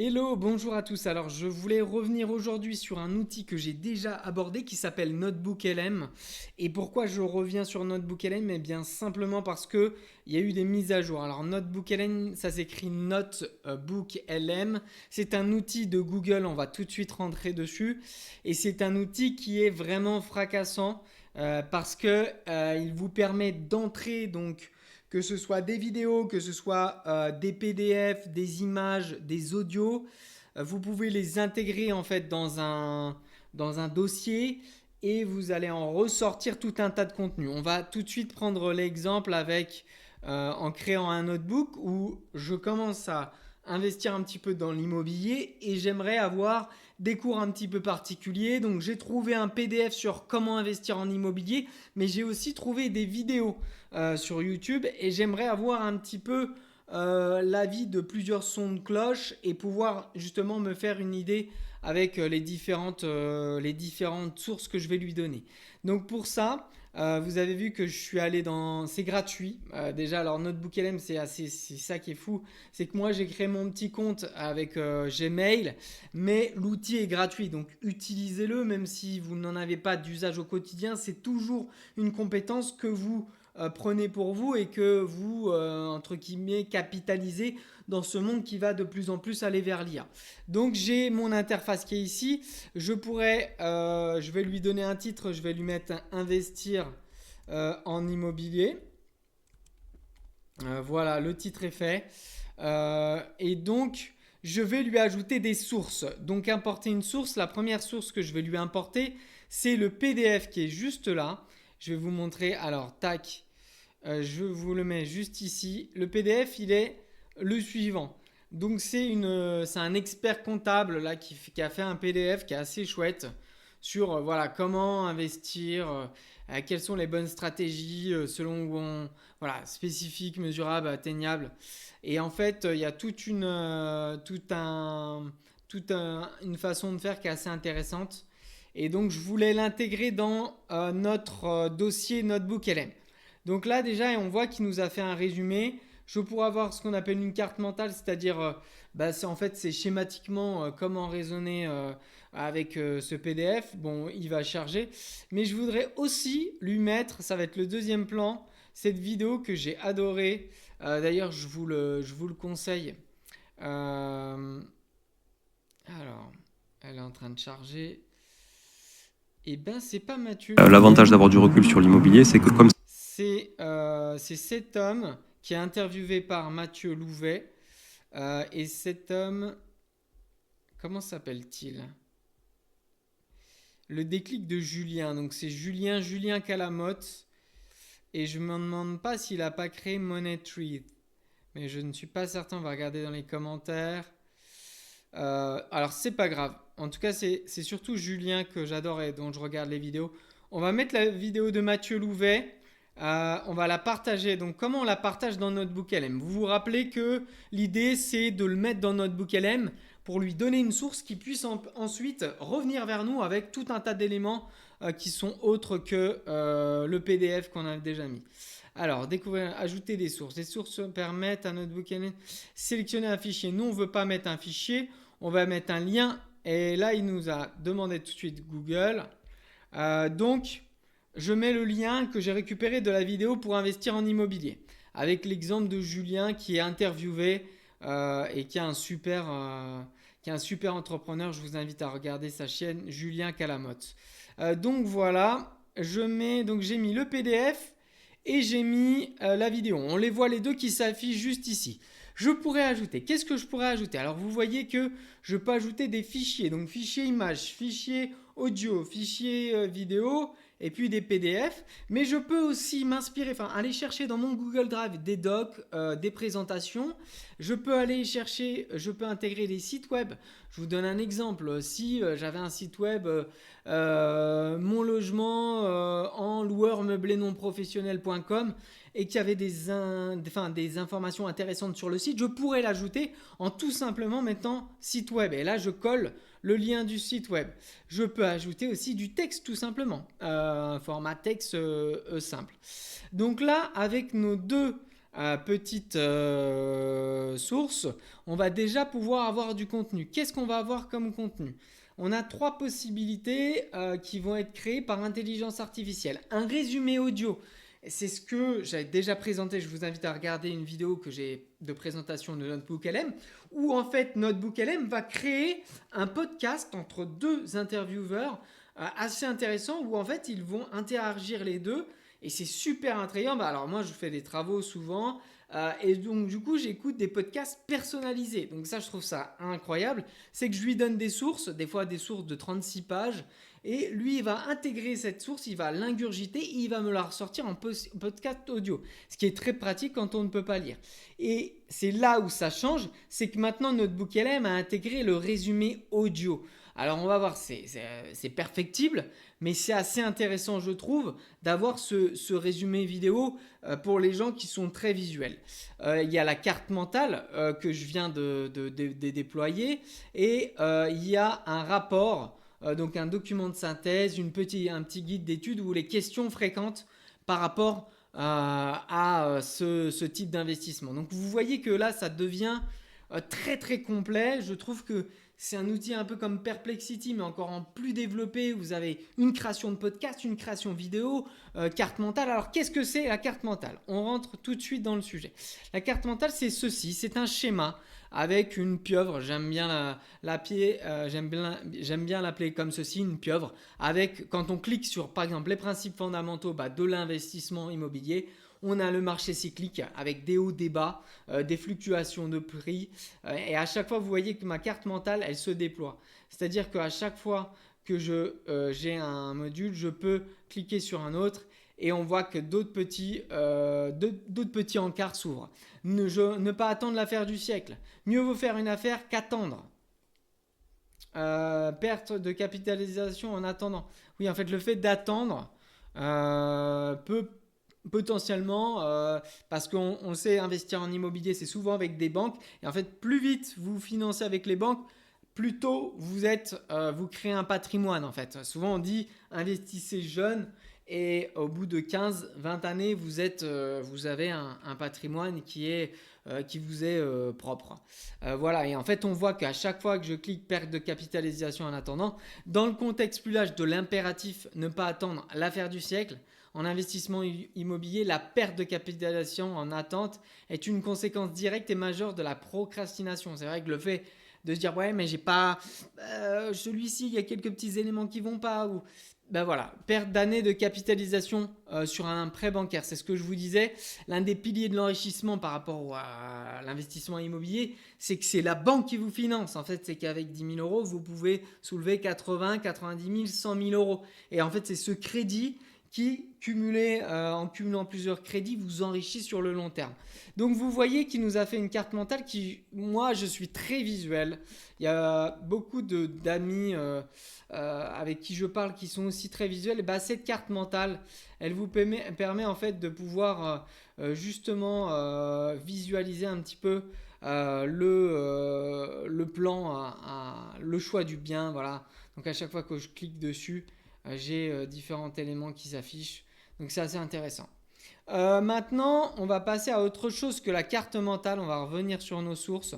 Hello, bonjour à tous. Alors, je voulais revenir aujourd'hui sur un outil que j'ai déjà abordé qui s'appelle Notebook LM. Et pourquoi je reviens sur Notebook LM? Eh bien, simplement parce que il y a eu des mises à jour. Alors, Notebook LM, ça s'écrit Notebook LM. C'est un outil de Google. On va tout de suite rentrer dessus. Et c'est un outil qui est vraiment fracassant parce que il vous permet d'entrer donc que ce soit des vidéos, que ce soit des PDF, des images, des audios, vous pouvez les intégrer en fait dans un dossier et vous allez en ressortir tout un tas de contenu. On va tout de suite prendre l'exemple avec en créant un notebook où je commence à investir un petit peu dans l'immobilier et j'aimerais avoir des cours un petit peu particuliers. Donc j'ai trouvé un PDF sur comment investir en immobilier, mais j'ai aussi trouvé des vidéos sur YouTube et j'aimerais avoir un petit peu l'avis de plusieurs sons de cloche et pouvoir justement me faire une idée avec les différentes sources que je vais lui donner. Donc pour ça, vous avez vu que je suis allé dans... C'est gratuit. Déjà, alors Notebook LM, c'est ça qui est fou. C'est que moi, j'ai créé mon petit compte avec Gmail, mais l'outil est gratuit. Donc utilisez-le, même si vous n'en avez pas d'usage au quotidien. C'est toujours une compétence que vous prenez pour vous et que vous, entre guillemets, capitalisez dans ce monde qui va de plus en plus aller vers l'IA. Donc j'ai mon interface qui est ici. Je vais lui donner un titre, je vais lui mettre investir en immobilier. Voilà, le titre est fait. Et donc, je vais lui ajouter des sources. Donc, importer une source. La première source que je vais lui importer, c'est le PDF qui est juste là. Je vais vous montrer. Alors, tac, je vous le mets juste ici. Le PDF, il est le suivant. Donc c'est un expert comptable là qui a fait un PDF qui est assez chouette sur voilà comment investir, quelles sont les bonnes stratégies selon où on voilà spécifique, mesurable, atteignable. Et en fait il y a une façon de faire qui est assez intéressante. Et donc je voulais l'intégrer dans notre dossier Notebook LM. Donc là déjà on voit qu'il nous a fait un résumé. Je pourrais avoir ce qu'on appelle une carte mentale, c'est-à-dire en fait c'est schématiquement comment raisonner avec ce PDF. Bon, il va charger, mais je voudrais aussi lui mettre, ça va être le deuxième plan, cette vidéo que j'ai adorée. D'ailleurs, je vous le conseille. Euh, alors, elle est en train de charger. Eh ben, c'est pas Mathieu Louvet. L'avantage d'avoir du recul sur l'immobilier, c'est que comme C'est cet homme qui est interviewé par Mathieu Louvet. Et cet homme, comment s'appelle-t-il? Le déclic de Julien. Donc c'est Julien Calamotte. Et je me demande pas s'il a pas créé Money Tree. Mais je ne suis pas certain. On va regarder dans les commentaires. Alors c'est pas grave. En tout cas, c'est surtout Julien que j'adore et dont je regarde les vidéos. On va mettre la vidéo de Mathieu Louvet. On va la partager. Donc, comment on la partage dans Notebook LM? Vous vous rappelez que l'idée, c'est de le mettre dans Notebook LM pour lui donner une source qui puisse ensuite revenir vers nous avec tout un tas d'éléments qui sont autres que le PDF qu'on a déjà mis. Alors, découvrir, ajouter des sources. Les sources permettent à Notebook LM de sélectionner un fichier. Nous, on ne veut pas mettre un fichier, on va mettre un lien. Et là, il nous a demandé tout de suite Google. Donc, je mets le lien que j'ai récupéré de la vidéo pour investir en immobilier. Avec l'exemple de Julien qui est interviewé et qui est un super entrepreneur. Je vous invite à regarder sa chaîne, Julien Calamotte. Donc voilà, j'ai mis le PDF et j'ai mis la vidéo. On les voit les deux qui s'affichent juste ici. Je pourrais ajouter. Qu'est-ce que je pourrais ajouter? Alors vous voyez que je peux ajouter des fichiers. Donc fichier image, fichier audio, fichier vidéo et puis des PDF. Mais je peux aussi m'inspirer, enfin aller chercher dans mon Google Drive des docs, des présentations. Je peux intégrer des sites web. Je vous donne un exemple. Si j'avais un site web, mon logement en loueur meublé non professionnel.com et qu'il y avait des informations intéressantes sur le site, je pourrais l'ajouter en tout simplement mettant site web. Et là, je colle le lien du site web. Je peux ajouter aussi du texte tout simplement, un format texte simple. Donc là, avec nos deux petite source, on va déjà pouvoir avoir du contenu. Qu'est-ce qu'on va avoir comme contenu? On a 3 possibilités qui vont être créées par intelligence artificielle. Un résumé audio. C'est ce que j'avais déjà présenté. Je vous invite à regarder une vidéo que j'ai de présentation de Notebook LM où en fait Notebook LM va créer un podcast entre 2 intervieweurs assez intéressant où en fait ils vont interagir les deux et c'est super attrayant. Alors moi je fais des travaux souvent et donc du coup j'écoute des podcasts personnalisés. Donc ça je trouve ça incroyable. C'est que je lui donne des sources, des fois des sources de 36 pages et lui il va intégrer cette source, il va l'ingurgiter et il va me la ressortir en podcast audio. Ce qui est très pratique quand on ne peut pas lire. Et c'est là où ça change, c'est que maintenant Notebook LM a intégré le résumé audio. Alors on va voir, c'est perfectible, mais c'est assez intéressant je trouve d'avoir ce résumé vidéo pour les gens qui sont très visuels. Il y a la carte mentale que je viens de déployer et il y a un rapport, donc un document de synthèse, un petit guide d'études où les questions fréquentes par rapport à ce type d'investissement. Donc vous voyez que là ça devient très très complet. Je trouve que c'est un outil un peu comme Perplexity, mais encore en plus développé. Vous avez une création de podcast, une création vidéo, carte mentale. Alors, qu'est-ce que c'est la carte mentale? On rentre tout de suite dans le sujet. La carte mentale, c'est ceci. C'est un schéma avec une pieuvre. J'aime bien j'aime bien l'appeler comme ceci, une pieuvre. Avec, quand on clique sur, par exemple, les principes fondamentaux de l'investissement immobilier, on a le marché cyclique avec des hauts, des bas, des fluctuations de prix. Et à chaque fois, vous voyez que ma carte mentale, elle se déploie. C'est-à-dire qu'à chaque fois que j'ai un module, je peux cliquer sur un autre et on voit que d'autres petits encarts s'ouvrent. Ne pas attendre l'affaire du siècle. Mieux vaut faire une affaire qu'attendre. Perte de capitalisation en attendant. Oui, en fait, le fait d'attendre peut potentiellement, parce qu'on sait investir en immobilier, c'est souvent avec des banques. Et en fait, plus vite vous financez avec les banques, plus tôt vous créez un patrimoine en fait. Souvent on dit investissez jeune et au bout de 15-20 années, vous avez un patrimoine qui vous est propre. Voilà, et en fait on voit qu'à chaque fois que je clique perte de capitalisation en attendant, dans le contexte plus large de l'impératif ne pas attendre l'affaire du siècle, en investissement immobilier, la perte de capitalisation en attente est une conséquence directe et majeure de la procrastination. C'est vrai que le fait de se dire ouais mais j'ai pas celui-ci, il y a quelques petits éléments qui vont pas, ou voilà, perte d'années de capitalisation sur un prêt bancaire, c'est ce que je vous disais. L'un des piliers de l'enrichissement par rapport à l'investissement immobilier, c'est que c'est la banque qui vous finance. En fait, c'est qu'avec 10 000 euros, vous pouvez soulever 80, 90 000, 100 000 euros. Et en fait, c'est ce crédit qui, en cumulant plusieurs crédits, vous enrichit sur le long terme. Donc vous voyez qu'il nous a fait une carte mentale qui, moi, je suis très visuel. Il y a beaucoup d'amis avec qui je parle qui sont aussi très visuels. Et cette carte mentale, elle vous permet en fait de pouvoir justement visualiser un petit peu le plan, le choix du bien. Voilà. Donc à chaque fois que je clique dessus, j'ai différents éléments qui s'affichent. Donc c'est assez intéressant. Maintenant, on va passer à autre chose que la carte mentale. On va revenir sur nos sources.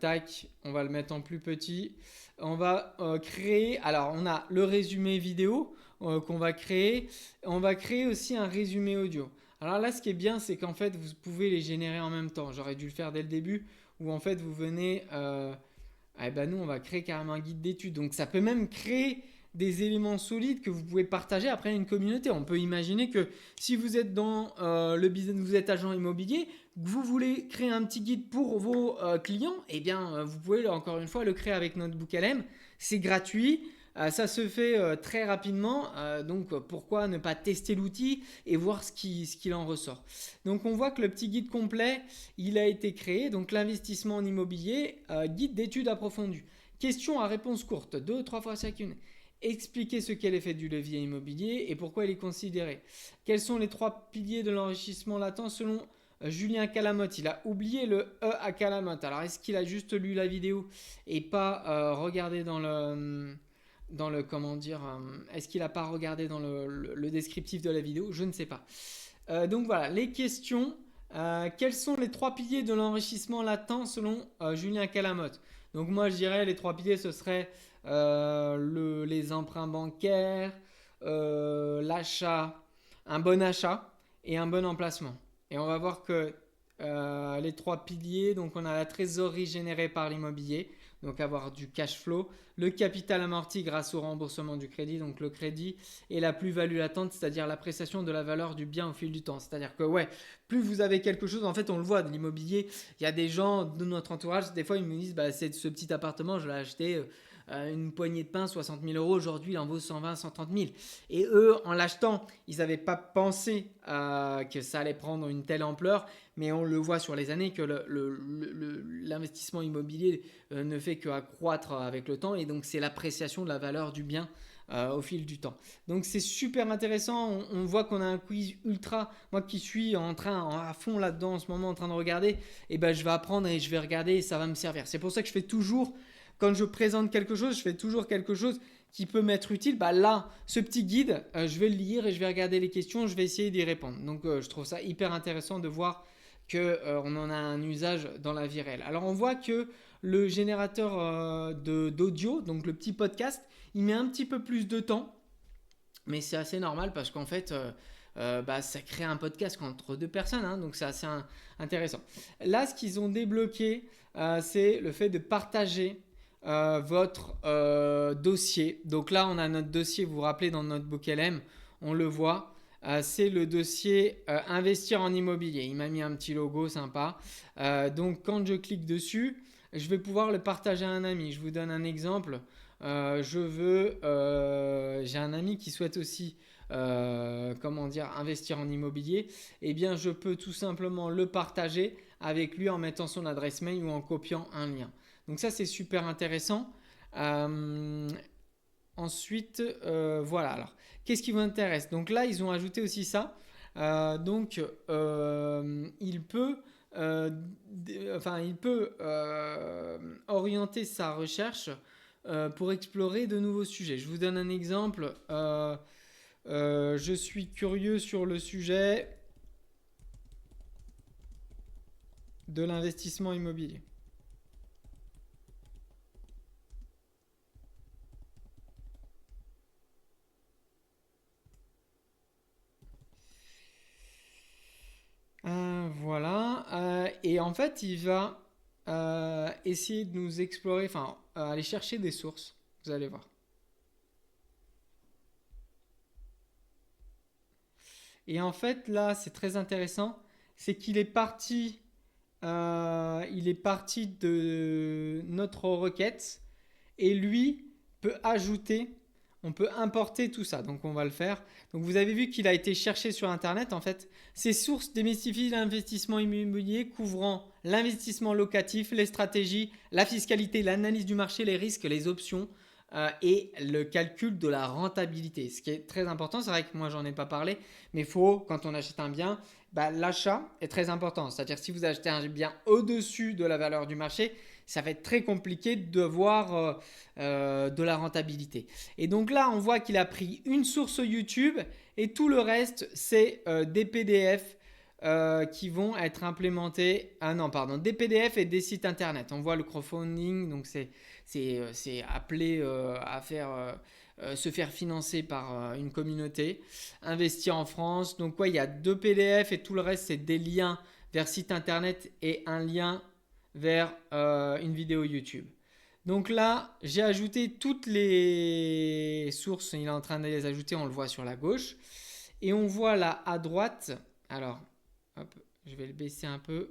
Tac, on va le mettre en plus petit. On va créer, alors on a le résumé vidéo qu'on va créer. On va créer aussi un résumé audio. Alors là, ce qui est bien, c'est qu'en fait, vous pouvez les générer en même temps. J'aurais dû le faire dès le début, où en fait, vous venez... nous, on va créer carrément un guide d'études. Donc, ça peut même créer des éléments solides que vous pouvez partager après à une communauté. On peut imaginer que si vous êtes dans le business, vous êtes agent immobilier, que vous voulez créer un petit guide pour vos clients, vous pouvez encore une fois le créer avec Notebook LM. C'est gratuit. Ça se fait très rapidement, donc pourquoi ne pas tester l'outil et voir ce qu'il en ressort. Donc on voit que le petit guide complet, il a été créé, donc l'investissement en immobilier, guide d'études approfondies. Questions à réponse courte, 2 ou 3 fois chacune. Expliquer ce qu'est l'effet du levier immobilier et pourquoi il est considéré. Quels sont les 3 piliers de l'enrichissement latent selon Julien Calamotte? Il a oublié le E à Calamotte. Alors est-ce qu'il a juste lu la vidéo et pas regardé dans le est-ce qu'il n'a pas regardé dans le descriptif de la vidéo? Je ne sais pas. Donc voilà, les questions. Quels sont les trois piliers de l'enrichissement latent selon Julien Calamotte? Donc moi je dirais les trois piliers ce serait les emprunts bancaires, l'achat, un bon achat et un bon emplacement. Et on va voir que les trois piliers, donc on a la trésorerie générée par l'immobilier, donc avoir du cash flow, le capital amorti grâce au remboursement du crédit, donc le crédit, et la plus-value latente, c'est-à-dire l'appréciation de la valeur du bien au fil du temps. C'est-à-dire que ouais, plus vous avez quelque chose, en fait on le voit de l'immobilier, il y a des gens de notre entourage, des fois ils me disent bah, c'est ce petit appartement, je l'ai acheté une poignée de pain, 60 000 euros, aujourd'hui il en vaut 120, 130 000. Et eux, en l'achetant, ils n'avaient pas pensé que ça allait prendre une telle ampleur, mais on le voit sur les années que l'investissement immobilier ne fait qu'accroître avec le temps, et donc c'est l'appréciation de la valeur du bien au fil du temps. Donc c'est super intéressant, on voit qu'on a un quiz ultra, moi qui suis à fond là-dedans en ce moment en train de regarder, et ben je vais apprendre et je vais regarder et ça va me servir. C'est pour ça que je fais toujours, quand je présente quelque chose, je fais toujours quelque chose qui peut m'être utile. Bah là, ce petit guide, je vais le lire et je vais regarder les questions, je vais essayer d'y répondre. Donc je trouve ça hyper intéressant de voir qu'on en a un usage dans la vie réelle. Alors on voit que le générateur d'audio, donc le petit podcast, il met un petit peu plus de temps, mais c'est assez normal parce qu'en fait ça crée un podcast entre deux personnes, hein, donc c'est assez intéressant. Là, ce qu'ils ont débloqué, c'est le fait de partager votre dossier. Donc là, on a notre dossier, vous vous rappelez, dans Notebook LM, on le voit. C'est le dossier investir en immobilier. Il m'a mis un petit logo sympa. Donc quand je clique dessus, je vais pouvoir le partager à un ami. Je vous donne un exemple. J'ai un ami qui souhaite aussi investir en immobilier. Eh bien, je peux tout simplement le partager avec lui en mettant son adresse mail ou en copiant un lien. Donc ça, c'est super intéressant. Ensuite, voilà. Alors, qu'est-ce qui vous intéresse? Donc là, ils ont ajouté aussi ça. Il peut orienter sa recherche pour explorer de nouveaux sujets. Je vous donne un exemple. Je suis curieux sur le sujet de l'investissement immobilier. Voilà. Et en fait, il va essayer de nous explorer, aller chercher des sources. Vous allez voir. Et en fait, là, c'est très intéressant. C'est qu'il est parti, de notre requête et lui peut ajouter. On peut importer tout ça, donc on va le faire. Donc vous avez vu qu'il a été cherché sur Internet. En fait, ces sources démystifient l'investissement immobilier couvrant l'investissement locatif, les stratégies, la fiscalité, l'analyse du marché, les risques, les options et le calcul de la rentabilité. Ce qui est très important, c'est vrai que moi j'en ai pas parlé, mais quand on achète un bien, l'achat est très important. C'est-à-dire si vous achetez un bien au-dessus de la valeur du marché, ça va être très compliqué de voir de la rentabilité. Et donc là, on voit qu'il a pris une source YouTube et tout le reste, c'est des PDF qui vont être implémentés. Des PDF et des sites internet. On voit le crowdfunding, donc c'est appelé à se faire financer par une communauté. Investir en France. Donc il y a 2 PDF et tout le reste, c'est des liens vers site internet et un lien vers une vidéo YouTube. Donc là, j'ai ajouté toutes les sources. Il est en train de les ajouter, on le voit sur la gauche. Et on voit là à droite. Alors, hop, je vais le baisser un peu.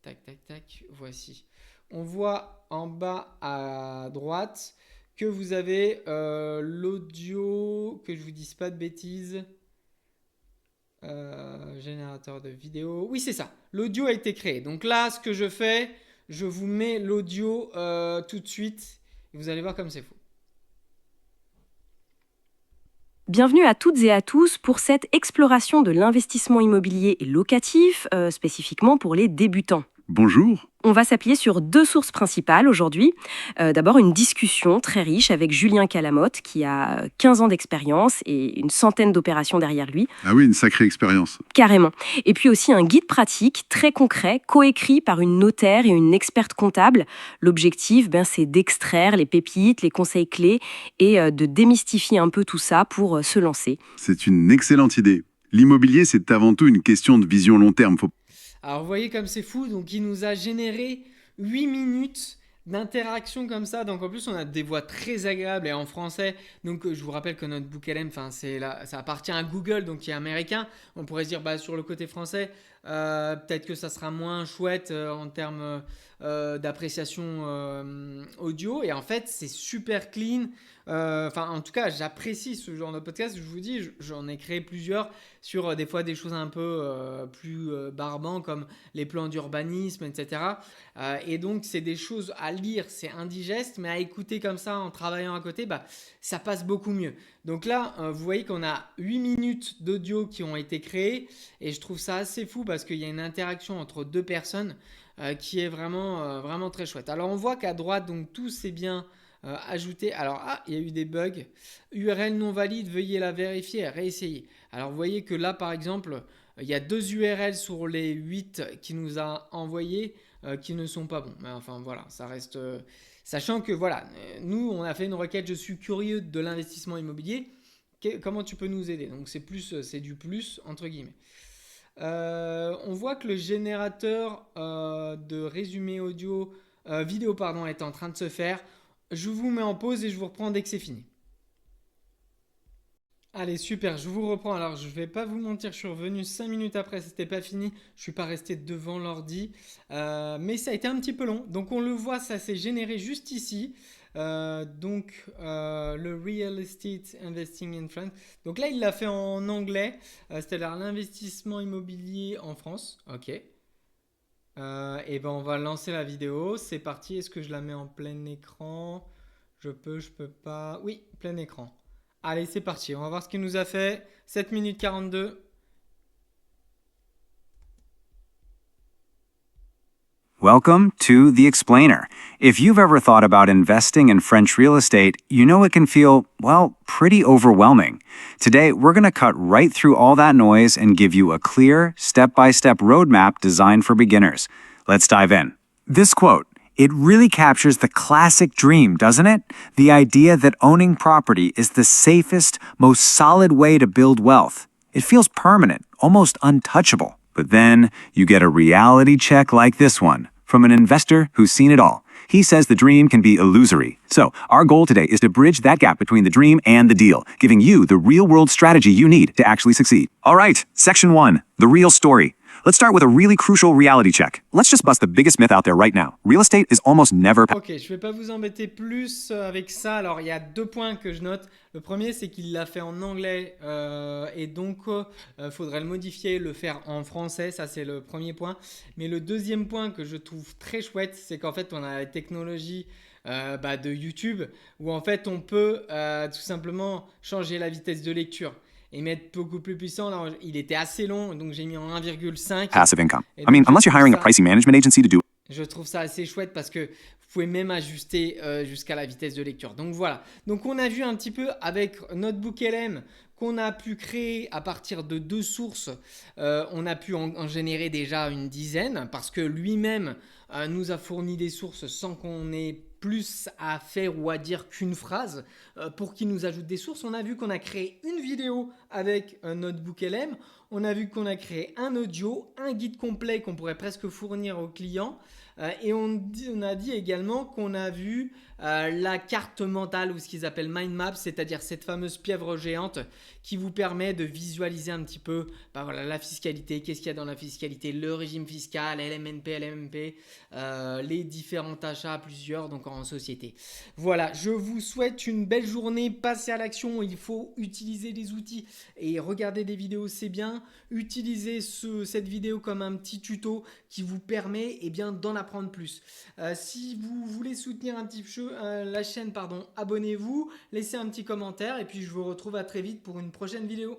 Tac, tac, tac. Voici. On voit en bas à droite que vous avez l'audio, que je ne vous dise pas de bêtises. Générateur de vidéo. Oui, c'est ça. L'audio a été créé. Donc là, ce que je fais, je vous mets l'audio tout de suite. Et vous allez voir comme c'est fou. Bienvenue à toutes et à tous pour cette exploration de l'investissement immobilier locatif, spécifiquement pour les débutants. Bonjour, On va s'appuyer sur 2 sources principales aujourd'hui. D'abord, une discussion très riche avec Julien Calamotte, qui a 15 ans d'expérience et une centaine d'opérations derrière lui, Ah oui, une sacrée expérience. carrément. Et puis aussi un guide pratique très concret, coécrit par une notaire et une experte comptable. L'objectif, c'est d'extraire les pépites, les conseils clés et de démystifier un peu tout ça pour se lancer. C'est une excellente idée. L'immobilier, c'est avant tout une question de vision long terme. Alors vous voyez comme c'est fou, donc il nous a généré 8 minutes d'interaction comme ça. Donc en plus on a des voix très agréables et en français. Donc je vous rappelle que notre book LM, ça appartient à Google, donc qui est américain. On pourrait se dire sur le côté français, peut-être que ça sera moins chouette en termes d'appréciation audio. Et en fait c'est super clean. En tout cas j'apprécie ce genre de podcast. Je vous dis, j'en ai créé plusieurs sur des fois des choses un peu plus barbants comme les plans d'urbanisme, etc. Et donc c'est des choses à lire, c'est indigeste, mais à écouter comme ça en travaillant à côté, ça passe beaucoup mieux. Donc là, vous voyez qu'on a 8 minutes d'audio qui ont été créées et je trouve ça assez fou parce qu'il y a une interaction entre deux personnes qui est vraiment très chouette. Alors on voit qu'à droite, donc tout c'est bien ajouté. Alors il y a eu des bugs. URL non valide, veuillez la vérifier et réessayer. Alors vous voyez que là par exemple, il y a 2 URL sur les 8 qu'il nous a envoyés qui ne sont pas bons. Mais enfin voilà, ça reste... sachant que voilà, nous on a fait une requête, je suis curieux de l'investissement immobilier. Comment tu peux nous aider? Donc c'est du plus entre guillemets. On voit que le générateur de résumé vidéo est en train de se faire. Je vous mets en pause et je vous reprends dès que c'est fini. Allez, super, je vous reprends. Alors, je vais pas vous mentir, je suis revenu 5 minutes après, c'était pas fini. Je suis pas resté devant l'ordi, mais ça a été un petit peu long. Donc, on le voit, ça s'est généré juste ici. Le Real Estate Investing in France. Donc là, il l'a fait en anglais, c'est-à-dire l'investissement immobilier en France. Ok. Et on va lancer la vidéo. C'est parti. Est-ce que je la mets en plein écran? Je peux pas. Oui, plein écran. Allez, c'est parti. On va voir ce qu'il nous a fait. 7 minutes 42. Welcome to The Explainer. If you've ever thought about investing in French real estate, you know it can feel, pretty overwhelming. Today, we're going to cut right through all that noise and give you a clear, step-by-step roadmap designed for beginners. Let's dive in. This quote, it really captures the classic dream, doesn't it? The idea that owning property is the safest, most solid way to build wealth. It feels permanent, almost untouchable. But then you get a reality check like this one from an investor who's seen it all. He says the dream can be illusory. So our goal today is to bridge that gap between the dream and the deal, giving you the real-world strategy you need to actually succeed. All right, section 1, the real story. Let's start with a really crucial reality check. Let's just bust the biggest myth out there right now. Real estate is almost never... Ok, je vais pas vous embêter plus avec ça. Alors, il y a 2 points que je note. Le premier, c'est qu'il l'a fait en anglais et donc faudrait le modifier, le faire en français. Ça, c'est le premier point. Mais le deuxième point que je trouve très chouette, c'est qu'en fait, on a la technologie de YouTube où en fait, on peut tout simplement changer la vitesse de lecture et mettre beaucoup plus puissant. Là, il était assez long, donc j'ai mis en 1,5. Passive income. I mean, unless you're hiring a pricing management agency to do... Je trouve ça assez chouette parce que vous pouvez même ajuster jusqu'à la vitesse de lecture. Donc voilà. Donc on a vu un petit peu avec notre book LM qu'on a pu créer à partir de 2 sources. On a pu en générer déjà une dizaine parce que lui-même nous a fourni des sources sans qu'on ait plus à faire ou à dire qu'une phrase pour qu'il nous ajoute des sources. On a vu qu'on a créé une vidéo avec notre book LM. On a vu qu'on a créé un audio, un guide complet qu'on pourrait presque fournir aux clients. Et on a dit également qu'on a vu la carte mentale ou ce qu'ils appellent mind map, c'est-à-dire cette fameuse pieuvre géante qui vous permet de visualiser un petit peu la fiscalité, qu'est-ce qu'il y a dans la fiscalité, le régime fiscal, LMNP, LMP, les différents achats à plusieurs, donc en société. Voilà, je vous souhaite une belle journée, passez à l'action, il faut utiliser les outils et regarder des vidéos, c'est bien. Utilisez cette vidéo comme un petit tuto qui vous permet d'en apprendre plus. Si vous voulez soutenir un petit peu la chaîne, abonnez-vous, laissez un petit commentaire et puis je vous retrouve à très vite pour une prochaine vidéo.